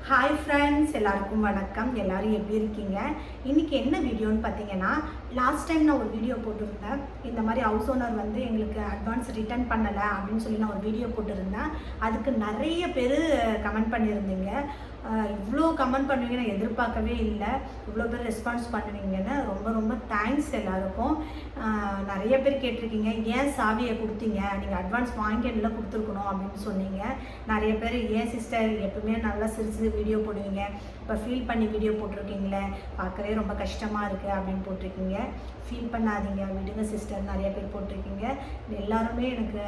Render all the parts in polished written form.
Hi friends, எல்லாருக்கும் வணக்கம். எல்லோரும் எப்படி இருக்கீங்க? இன்றைக்கி என்ன வீடியோன்னு பார்த்தீங்கன்னா, லாஸ்ட் டைம் நான் ஒரு வீடியோ போட்டிருந்தேன். இந்த மாதிரி ஹவுஸ் ஓனர் வந்து எங்களுக்கு அட்வான்ஸ் ரிட்டர்ன் பண்ணலை அப்படின்னு சொல்லி நான் ஒரு வீடியோ போட்டிருந்தேன். அதுக்கு நிறைய பேர் கமெண்ட் பண்ணியிருந்தீங்க. இவ்வளோ கமெண்ட் பண்ணுவீங்க நான் எதிர்பார்க்கவே இல்லை. இவ்வளோ பேர் ரெஸ்பான்ஸ் பண்ணுவீங்கன்னு ரொம்ப ரொம்ப தேங்க்ஸ் எல்லாருக்கும். நிறைய பேர் கேட்டிருக்கீங்க, ஏன் சாவியை கொடுத்தீங்க, நீங்கள் அட்வான்ஸ் வாங்கில கொடுத்துருக்கணும் அப்படின்னு சொன்னீங்க. நிறைய பேர் ஏன் சிஸ்டர் எப்பவுமே நல்லா சிரிச்சு வீடியோ போடுவீங்க, இப்போ ஃபீல் பண்ணி வீடியோ போட்டிருக்கீங்களே, பார்க்கவே ரொம்ப கஷ்டமாக இருக்குது அப்படின்னு போட்டிருக்கீங்க. ஃபீல் பண்ணாதீங்க, விடுங்க சிஸ்டர், நிறைய பேர் போட்டிருக்கீங்க. எல்லாருமே எனக்கு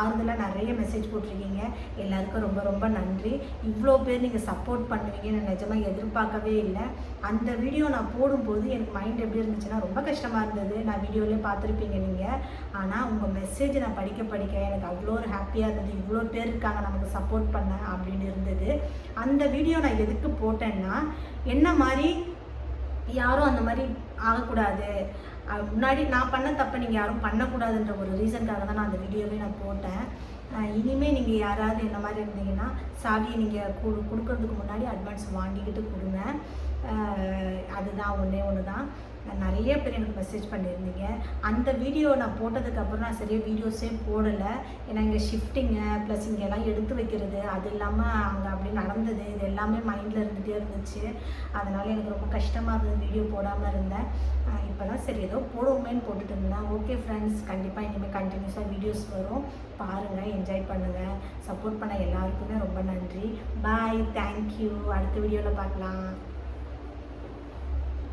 ஆறுதலாக நிறைய மெசேஜ் போட்டிருக்கீங்க. எல்லாருக்கும் ரொம்ப ரொம்ப நன்றி. இவ்வளோ பேர் நீங்கள் சப்போர்ட் பண்ணுவீங்க நான் நிஜமாக எதிர்பார்க்கவே இல்லை. அந்த வீடியோ நான் போடும்போது எனக்கு மைண்ட் எப்படி இருந்துச்சுன்னா ரொம்ப கஷ்டமாக இருந்தது. நான் வீடியோலேயே பார்த்துருப்பீங்க நீங்கள். ஆனால் உங்கள் மெசேஜ் நான் படிக்க எனக்கு அவ்வளோ ஒரு ஹாப்பியாக இருந்தது. இவ்வளோ பேர் இருக்காங்க நமக்கு சப்போர்ட் பண்ண அப்படின்னு இருந்தது. அந்த வீடியோ நான் எதுக்கு போட்டேன்னா, என்ன மாதிரி யாரும் அந்த மாதிரி ஆகக்கூடாது, முன்னாடி நான் பண்ண தப்பை நீங்கள் யாரும் பண்ணக்கூடாதுன்ற ஒரு ரீசனுக்காக தான் நான் அந்த வீடியோவே நான் போட்டேன். இனிமேல் நீங்கள் யாராவது என்ன மாதிரி இருந்தீங்கன்னா, சாவியை நீங்கள் கொடுக்கறதுக்கு முன்னாடி அட்வான்ஸ் வாங்கிக்கிட்டு கொடுங்க. அதுதான் ஒன்று தான். நிறைய பேர் எனக்கு மெசேஜ் பண்ணியிருந்தீங்க. அந்த வீடியோ நான் போட்டதுக்கப்புறம் நான் சரியாக வீடியோஸே போடலை. ஏன்னா இங்கே ஷிஃப்டிங்கு ப்ளஸ் இங்கெல்லாம் எடுத்து வைக்கிறது, அது இல்லாமல் அங்கே அப்படி நடந்தது, இது எல்லாமே மைண்டில் இருந்துகிட்டே இருந்துச்சு. அதனால் எனக்கு ரொம்ப கஷ்டமாக இருந்தது, வீடியோ போடாமல் இருந்தேன். இப்போ தான் சரி ஏதோ போடுவோமேன்னு போட்டுட்டு இருந்தேன். ஓகே ஃப்ரெண்ட்ஸ், கண்டிப்பாக இனிமேல் கண்டினியூஸாக வீடியோஸ் வரும், பாருங்கள், என்ஜாய் பண்ணுங்கள். சப்போர்ட் பண்ண எல்லாருக்குமே ரொம்ப நன்றி. பாய், தேங்க்யூ. அடுத்த வீடியோவில் பார்க்கலாம்.